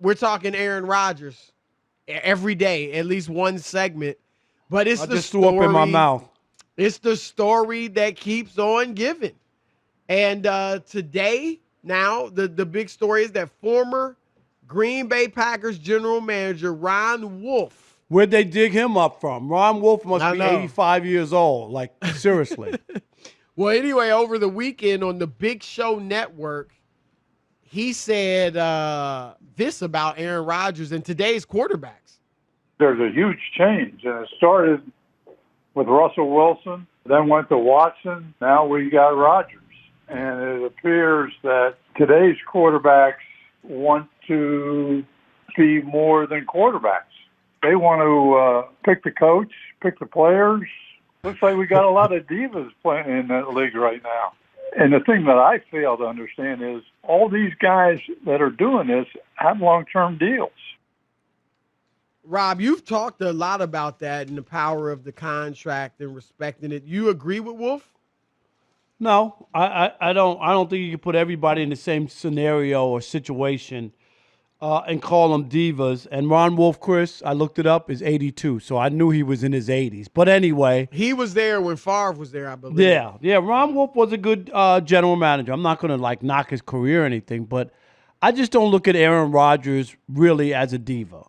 we're talking Aaron Rodgers every day, at least one segment. But it's I the just story. threw up in my mouth. It's the story that keeps on giving. And today, now, the big story is that former Green Bay Packers general manager Ron Wolf. Where'd they dig him up from? Ron Wolf must be know. 85 years old. Like, seriously. Well, anyway, over the weekend on the Big Show Network, he said this about Aaron Rodgers and today's quarterbacks. There's a huge change, and it started with Russell Wilson, then went to Watson, now we got Rodgers. And it appears that today's quarterbacks want to be more than quarterbacks. They want to pick the coach, pick the players. Looks like we got a lot of divas playing in that league right now. And the thing that I fail to understand is all these guys that are doing this have long-term deals. Rob, you've talked a lot about that and the power of the contract and respecting it. You agree with Wolf? No, I don't think you can put everybody in the same scenario or situation and call them divas. And Ron Wolf, Chris, I looked it up, is 82, so I knew he was in his 80s. But anyway. He was there when Favre was there, I believe. Yeah. Ron Wolf was a good general manager. I'm not going to, knock his career or anything, but I just don't look at Aaron Rodgers really as a diva.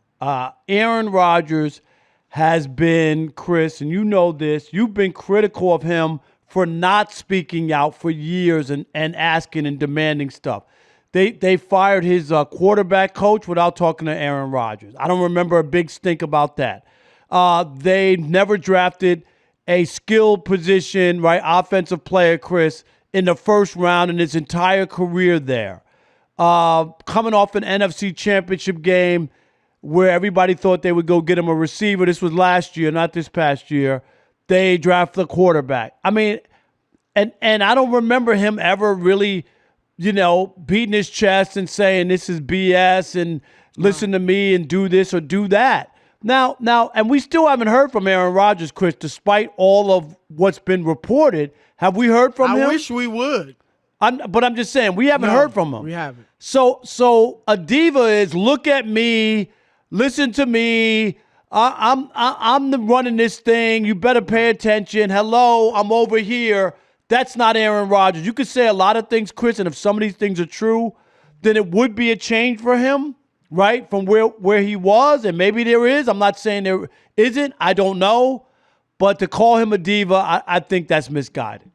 Aaron Rodgers has been, Chris, and you know this, you've been critical of him for not speaking out for years and asking and demanding stuff. They fired his quarterback coach without talking to Aaron Rodgers. I don't remember a big stink about that. They never drafted a skilled position, right, offensive player, Chris, in the first round in his entire career there. Coming off an NFC championship game where everybody thought they would go get him a receiver. This was last year, not this past year. They draft the quarterback. I mean, and I don't remember him ever really, beating his chest and saying this is BS and listen to me and do this or do that. Now, and we still haven't heard from Aaron Rodgers, Chris, despite all of what's been reported. Have we heard from him? I wish we would. But I'm just saying, we haven't heard from him. We haven't. So a diva is look at me, listen to me. I'm the running this thing. You better pay attention. Hello, I'm over here. That's not Aaron Rodgers. You could say a lot of things, Chris, and if some of these things are true, then it would be a change for him, right, from where he was, and maybe there is. I'm not saying there isn't. I don't know. But to call him a diva, I think that's misguided.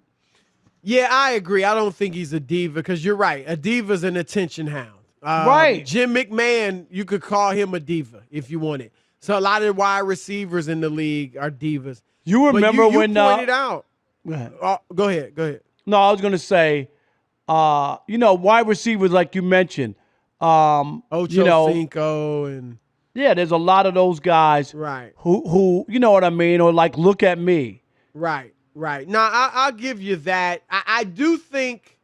Yeah, I agree. I don't think he's a diva because you're right. A diva's an attention hound. Right. Jim McMahon, you could call him a diva if you wanted. So a lot of wide receivers in the league are divas. You remember you when pointed out. Go ahead. Go ahead. No, I was going to say, wide receivers like you mentioned. Ocho Cinco and yeah, there's a lot of those guys, right? Who you know what I mean, or like look at me, right. Now I'll give you that. I do think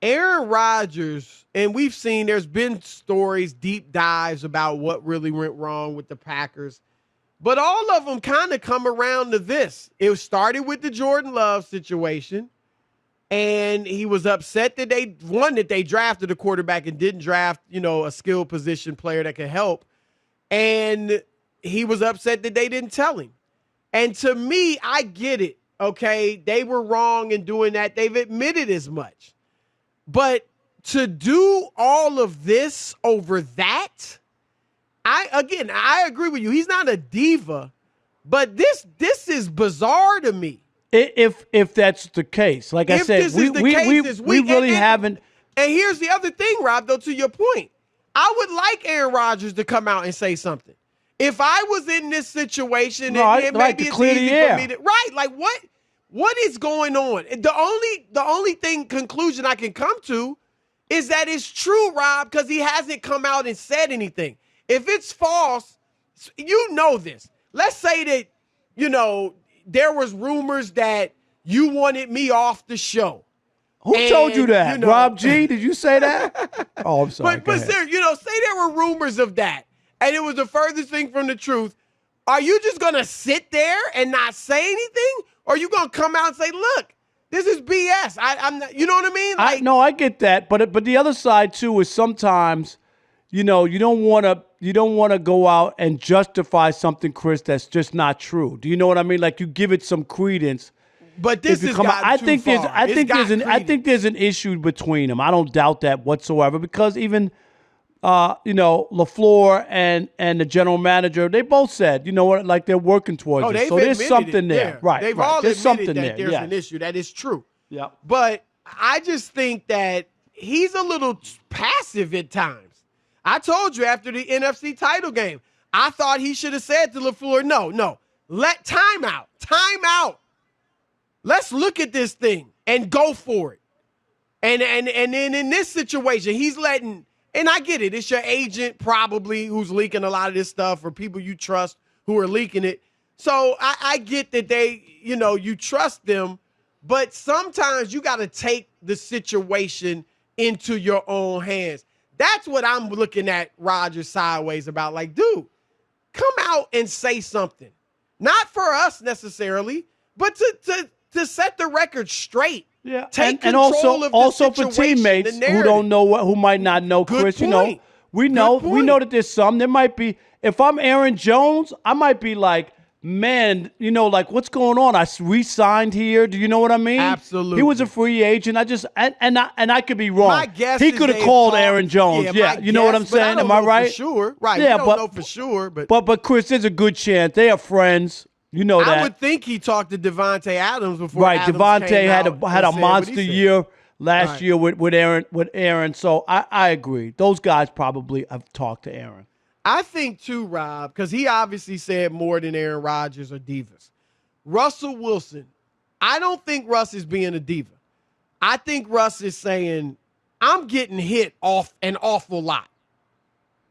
Aaron Rodgers, and we've seen there's been stories, deep dives about what really went wrong with the Packers. But all of them kind of come around to this. It started with the Jordan Love situation, and he was upset that they drafted a quarterback and didn't draft, a skill position player that could help. And he was upset that they didn't tell him. And to me, I get it, okay? They were wrong in doing that. They've admitted as much. But to do all of this over that, I agree with you. He's not a diva, but this is bizarre to me. If that's the case, like I said, we really haven't. And here's the other thing, Rob. Though to your point, I would like Aaron Rodgers to come out and say something. If I was in this situation, maybe it's easy for me to right. Like what is going on? The only conclusion I can come to is that it's true, Rob, because he hasn't come out and said anything. If it's false, you know this. Let's say that, there was rumors that you wanted me off the show. Who told you that? Rob G? Did you say that? Oh, I'm sorry. But seriously, say there were rumors of that, and it was the furthest thing from the truth. Are you just going to sit there and not say anything? Or are you going to come out and say, look, this is BS? I'm not, you know what I mean? No, I get that. But the other side, too, is sometimes you don't want to go out and justify something, Chris, that's just not true. Do you know what I mean? Like you give it some credence. But this is I think there's an issue between them. I don't doubt that whatsoever because even LaFleur and the general manager, they both said, you know what, like they're working towards it. So there's something there. Yeah. Right. They've right. all there's admitted something that there. there's an issue. That is true. Yeah. But I just think that he's a little passive at times. I told you after the NFC title game, I thought he should have said to LaFleur, no, let time out. Let's look at this thing and go for it. And then in this situation, he's letting, and I get it, it's your agent probably who's leaking a lot of this stuff or people you trust who are leaking it. So I get that they, you trust them, but sometimes you got to take the situation into your own hands. That's what I'm looking at Rodgers sideways about. Like, dude, come out and say something. Not for us necessarily, but to set the record straight. Yeah, take and control of the also for situation, teammates the who don't know who might not know, Good Chris. point. We know that there's some. There might be. If I'm Aaron Jones, I might be like, man, like what's going on? I re-signed here. Do you know what I mean? Absolutely. He was a free agent. I could be wrong. My guess he is could have they've called talked- Aaron Jones. Yeah, you know what I'm but I saying? don't Am I know right? For sure, right? Yeah, we don't know for sure, but Chris, there's a good chance they are friends. You know that. I would think he talked to Devontae Adams before. Right, Adams Devontae came had out a and said monster what he said. year last Right. year with Aaron. So I agree. Those guys probably have talked to Aaron. I think too, Rob, because he obviously said more than Aaron Rodgers or divas. Russell Wilson, I don't think Russ is being a diva. I think Russ is saying, I'm getting hit off an awful lot.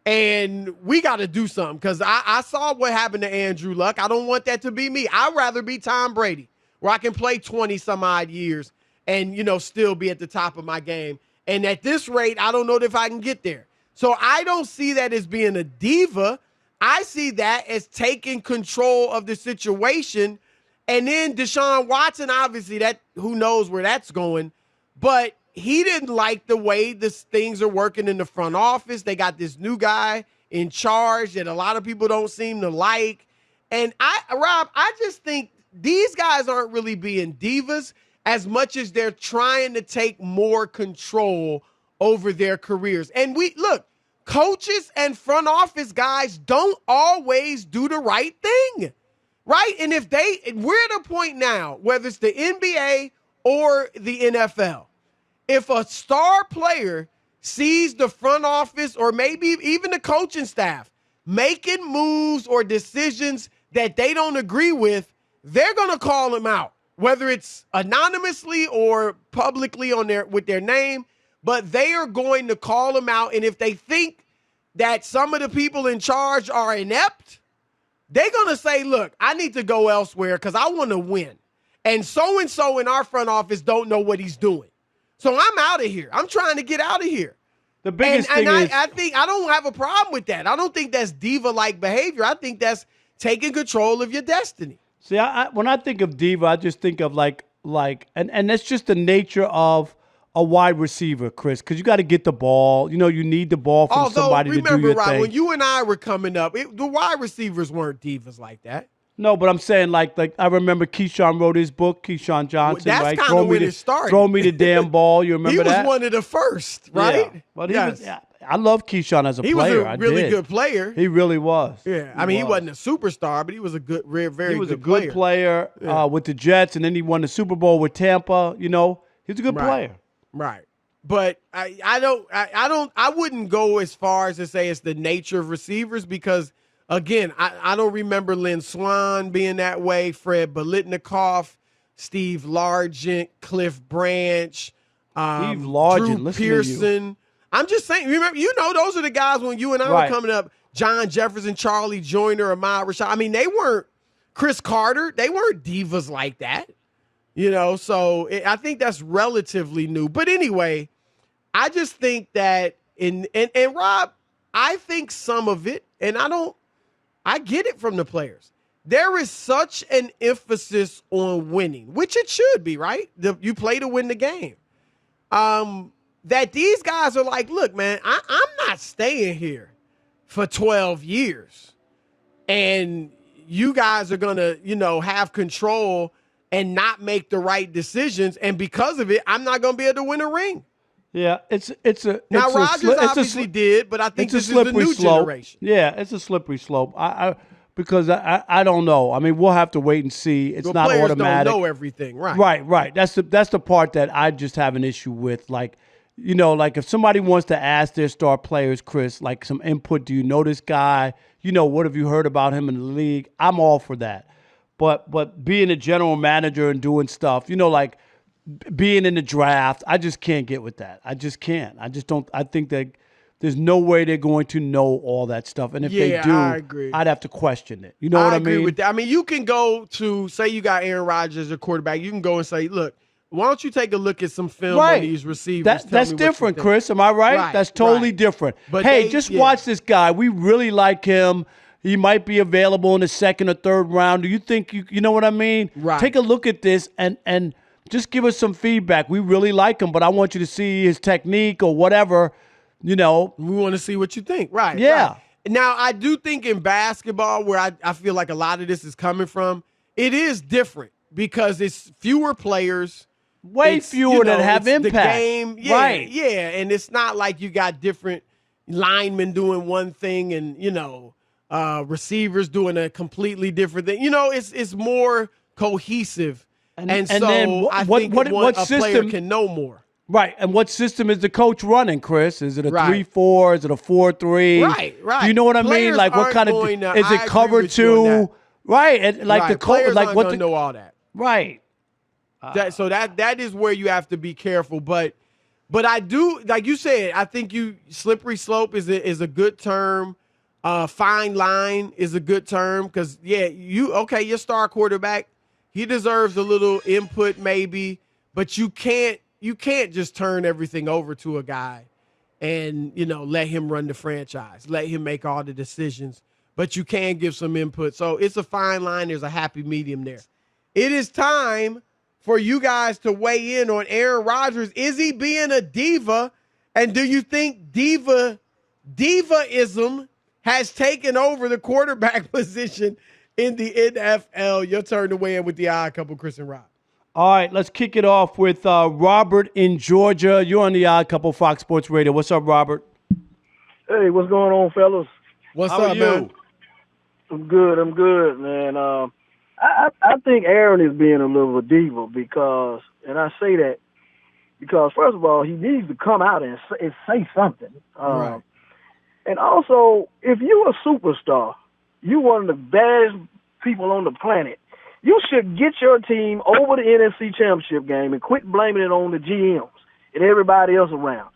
And we got to do something because I saw what happened to Andrew Luck. I don't want that to be me. I'd rather be Tom Brady, where I can play 20 some odd years and, still be at the top of my game. And at this rate, I don't know if I can get there. So I don't see that as being a diva. I see that as taking control of the situation. And then Deshaun Watson, obviously, that who knows where that's going. But he didn't like the way things are working in the front office. They got this new guy in charge that a lot of people don't seem to like. And Rob, I just think these guys aren't really being divas as much as they're trying to take more control over their careers. And coaches and front office guys don't always do the right thing, right? And we're at a point now, whether it's the NBA or the NFL, if a star player sees the front office or maybe even the coaching staff making moves or decisions that they don't agree with, they're going to call them out, whether it's anonymously or publicly with their name, but they are going to call them out. And if they think that some of the people in charge are inept, they're going to say, look, I need to go elsewhere because I want to win. And so in our front office don't know what he's doing. So I'm out of here. I'm trying to get out of here. The biggest thing is, I think I don't have a problem with that. I don't think that's diva-like behavior. I think that's taking control of your destiny. See, when I think of diva, I just think of and that's just the nature of a wide receiver, Chris, because you got to get the ball. You need the ball from somebody to do your Rob, thing. when you and I were coming up, the wide receivers weren't divas like that. No, but I'm saying like I remember Keyshawn wrote his book, Keyshawn Johnson, that's right? kind of when it started. Throw me the damn ball. You remember that? He was one of the first, right? Yeah. But I love Keyshawn as a player. He was a really good player. He really was. Yeah, he wasn't a superstar, but he was a good, very good player. He was a good player with the Jets, and then he won the Super Bowl with Tampa. He's a good player. Right. But I wouldn't go as far as to say it's the nature of receivers because, again, I don't remember Lynn Swann being that way, Fred Biletnikoff, Steve Largent, Cliff Branch, Drew Pearson. I'm just saying, remember, those are the guys when you and I were coming up, John Jefferson, Charlie Joyner, Ahmad Rashad. I mean, they weren't Chris Carter. They weren't divas like that, so I think that's relatively new. But anyway, I just think that and Rob, I think some of it, and I get it from the players. There is such an emphasis on winning, which it should be, right? You play to win the game. that these guys are like, look, man, I'm not staying here for 12 years. And you guys are going to, have control and not make the right decisions. And because of it, I'm not going to be able to win a ring. Yeah, it's now it's Rodgers obviously did, but I think this is the new generation. Yeah, it's a slippery slope. Because I don't know. I mean, we'll have to wait and see. It's not players automatic. Don't know everything, right? Right. That's the part that I just have an issue with. Like, like if somebody wants to ask their star players, Chris, like some input. Do you know this guy? What have you heard about him in the league? I'm all for that. But being a general manager and doing stuff, like being in the draft, I just can't get with that. I just can't. I just don't. I think that there's no way they're going to know all that stuff. And if they do, I agree. I'd have to question it. You know what I mean? I agree with that. I mean, you can go to, say you got Aaron Rodgers as your quarterback. You can go and say, look, why don't you take a look at some film on these receivers? That's different, Chris. Am I right? That's totally different. But hey, watch this guy. We really like him. He might be available in the second or third round. Do you think you know what I mean? Right. Take a look at this and just give us some feedback. We really like him, but I want you to see his technique or whatever. We want to see what you think. Right. Yeah. Right. Now, I do think in basketball, where I feel like a lot of this is coming from, it is different because it's fewer players. Way fewer that have impact. The game. Yeah, right. Yeah. And it's not like you got different linemen doing one thing and, receivers doing a completely different thing. It's more cohesive. And so then I think a player can know more. Right, and what system is the coach running, Chris? Is it a 3-4? Is it a 4-3? Right. Do you know what I mean? Like, what kind of is it cover two? Right, and like the coach, like what know all that. Right. So that is where you have to be careful. But I do, like you said, I think slippery slope is a good term. Fine line is a good term because your star quarterback, he deserves a little input maybe, but you can't just turn everything over to a guy and, let him run the franchise, let him make all the decisions, but you can give some input. So it's a fine line. There's a happy medium there. It is time for you guys to weigh in on Aaron Rodgers. Is he being a diva? And do you think divaism has taken over the quarterback position in the NFL? Your turn to weigh in with the Odd Couple, Chris and Rob. All right, let's kick it off with Robert in Georgia. You're on the Odd Couple Fox Sports Radio. What's up, Robert? Hey, what's going on, fellas? How up, man? I'm good, man. I think Aaron is being a little of a diva because, and I say that because, first of all, he needs to come out and say something. Right. And also, if you're a superstar, you're one of the baddest people on the planet, you should get your team over the NFC Championship game and quit blaming it on the GMs and everybody else around.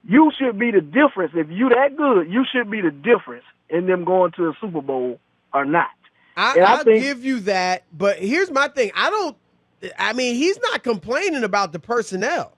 You should be the difference. If you that good, you should be the difference in them going to the Super Bowl or not. I'll give you that, but here's my thing. He's not complaining about the personnel.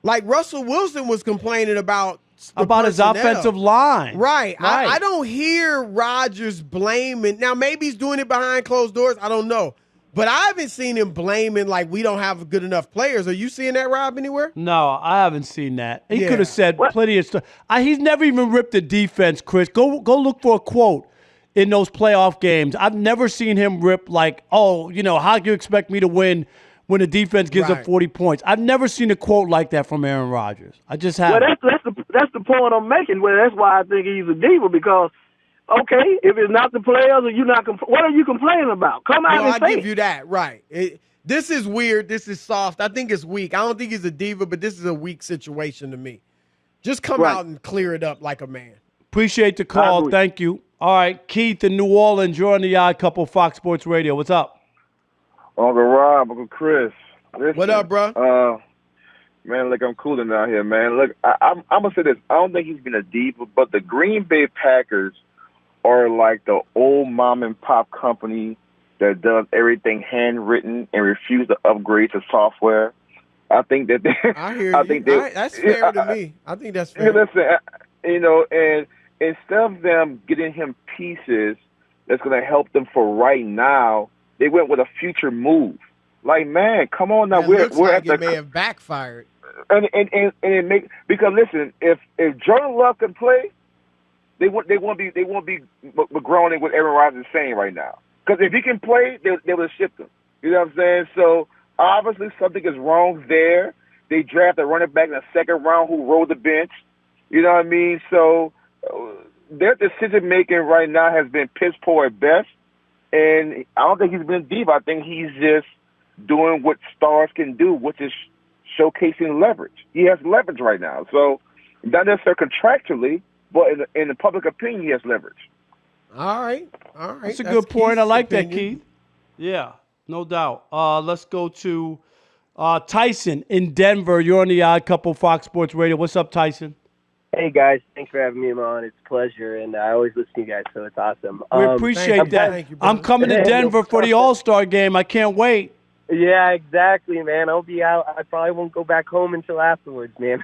Like Russell Wilson was complaining about his offensive line. Right. I don't hear Rodgers blaming. Now, maybe he's doing it behind closed doors. I don't know. But I haven't seen him blaming like we don't have good enough players. Are you seeing that, Rob, anywhere? No, I haven't seen that. He could have said plenty of stuff. He's never even ripped the defense, Chris. Go look for a quote in those playoff games. I've never seen him rip like, how do you expect me to win when the defense gives up 40 points? I've never seen a quote like that from Aaron Rodgers. I just haven't. Well, that's the point I'm making. Well, that's why I think he's a diva because, okay, if it's not the players or you're not, what are you complaining about? Come out and say I give you that. Right. This is weird. This is soft. I think it's weak. I don't think he's a diva, but this is a weak situation to me. Just come out and clear it up like a man. Appreciate the call. Thank you. All right, Keith in New Orleans, you're on the Odd Couple Fox Sports Radio. What's up? Uncle Rob, Uncle Chris. Listen, what up, bro? Man, look, I'm cooling out here, man. Look, I'm going to say this. I don't think he's been a diva, but the Green Bay Packers are like the old mom-and-pop company that does everything handwritten and refuse to upgrade to software. I think that I hear you. That's fair to me. I think that's fair. Listen, and instead of them getting him pieces that's going to help them for right now, they went with a future move. Like, man, come on now. It We're looks like at the it may have backfired. and it make because listen, if Jordan Love can play, they won't be groaning what Aaron Rodgers is saying right now. Because if he can play, they will shift him. You know what I'm saying? So obviously something is wrong there. They draft a running back in the second round who rolled the bench. You know what I mean? So their decision making right now has been piss poor at best. And I don't think he's been diva. I think he's just doing what stars can do, which is showcasing leverage. He has leverage right now. So not necessarily contractually, but in the public opinion, he has leverage. All right. That's a good point. Keith's I like opinion. that, Keith. Yeah, no doubt. Let's go to Tyson in Denver. You're on the Odd Couple Fox Sports Radio. What's up, Tyson? Hey, guys. Thanks for having me on. It's a pleasure, and I always listen to you guys, so it's awesome. We appreciate that. Thank you, brother. I'm coming to Denver for the All-Star game. I can't wait. Yeah, exactly, man. I'll be out. I probably won't go back home until afterwards, man.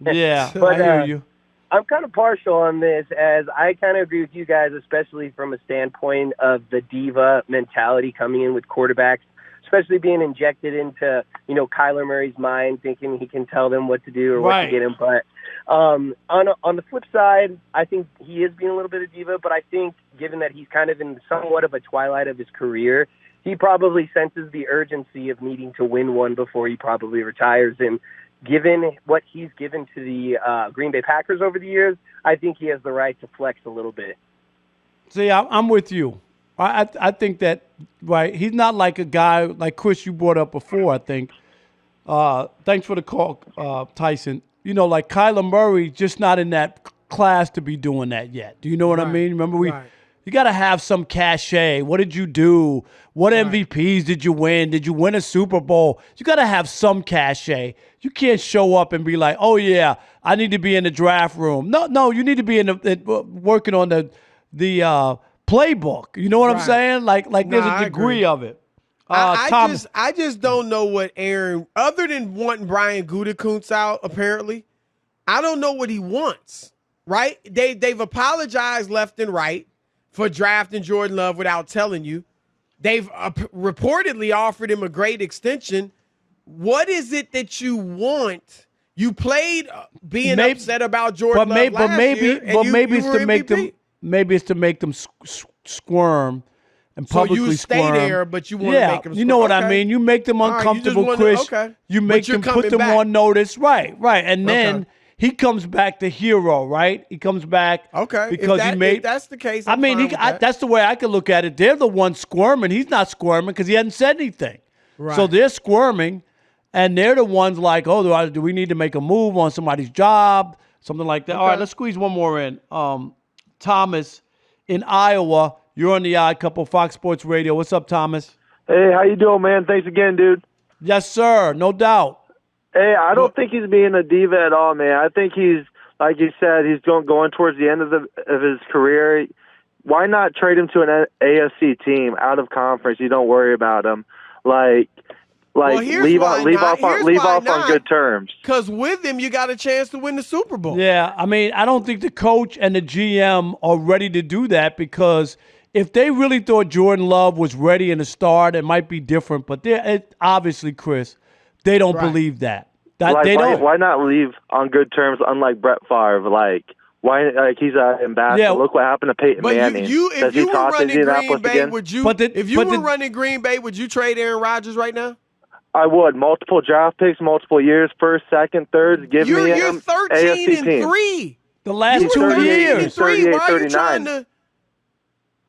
Yeah, But, I hear you. I'm kind of partial on this, as I kind of agree with you guys, especially from a standpoint of the diva mentality coming in with quarterbacks, especially being injected into, Kyler Murray's mind, thinking he can tell them what to do or what to get him. But on the flip side, I think he is being a little bit of diva, but I think given that he's kind of in somewhat of a twilight of his career, he probably senses the urgency of needing to win one before he probably retires. And given what he's given to the Green Bay Packers over the years, I think he has the right to flex a little bit. See, I'm with you. I think that, right, he's not like a guy like Chris you brought up before, I think. Thanks for the call, Tyson. Like Kyler Murray, just not in that class to be doing that yet. Do you know what I mean? Remember, you got to have some cachet. What did you do? What MVPs did you win? Did you win a Super Bowl? You got to have some cachet. You can't show up and be like, oh, yeah, I need to be in the draft room. No, you need to be working on the playbook. You know what I'm saying? Like there's a degree of it. I just don't know what Aaron, other than wanting Brian Gutekunst out, apparently, I don't know what he wants, right? They've apologized left and right for drafting Jordan Love without telling you. They've reportedly offered him a great extension. What is it that you want? You played being upset about Jordan Love last year, and maybe you it's were to make MVP. them. Maybe it's to make them squirm and publicly so you stay squirm. there, but you want to make them. You know what I okay. mean. You make them uncomfortable, Chris. You make them put them on notice, right? And then he comes back the hero, right? He comes back, because if that's the case. I mean, that's the way I could look at it. They're the ones squirming. He's not squirming because he hasn't said anything. Right. So they're squirming, and they're the ones like, oh, do we need to make a move on somebody's job, something like that? All right, let's squeeze one more in. Thomas in Iowa. You're on the Odd Couple Fox Sports Radio. What's up, Thomas? Hey, how you doing, man? Thanks again, dude. Yes, sir. No doubt. Hey, I don't think he's being a diva at all, man. I think he's, like you said, he's going towards the end of his career. Why not trade him to an AFC team out of conference? You don't worry about him. Leave off on good terms. Because with him, you got a chance to win the Super Bowl. Yeah, I mean, I don't think the coach and the GM are ready to do that, because if they really thought Jordan Love was ready in the start, it might be different. But obviously, Chris, they don't believe that. They don't. Why not leave on good terms? Unlike Brett Favre, he's an ambassador. Yeah. Look what happened to Peyton Manning. If you were running Green Bay, would you? If you were running Green Bay, would you trade Aaron Rodgers right now? I would. Multiple draft picks, multiple years, first, second, thirds. You're 13-3. The last 2 years. 38, Why are you 39. trying to?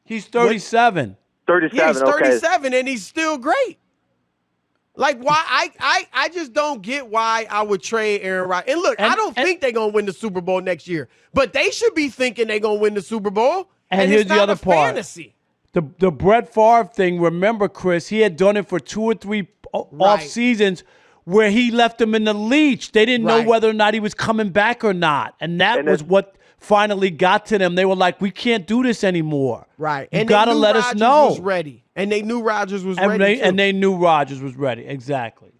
He's 37. 37. Yeah, he's 37, and he's still great. Like, why? I just don't get why I would trade Aaron Rodgers. And look, I don't think they're gonna win the Super Bowl next year, but they should be thinking they're gonna win the Super Bowl. And it's here's the not other a part. fantasy. The Brett Favre thing, remember, Chris, he had done it for 2 or 3 off seasons where he left them in the leech. They didn't know whether or not he was coming back or not. And that was what finally got to them. They were like, we can't do this anymore. Right. You got to let us know. Was ready. And they knew Rodgers was ready. And they knew Rodgers was ready. Exactly.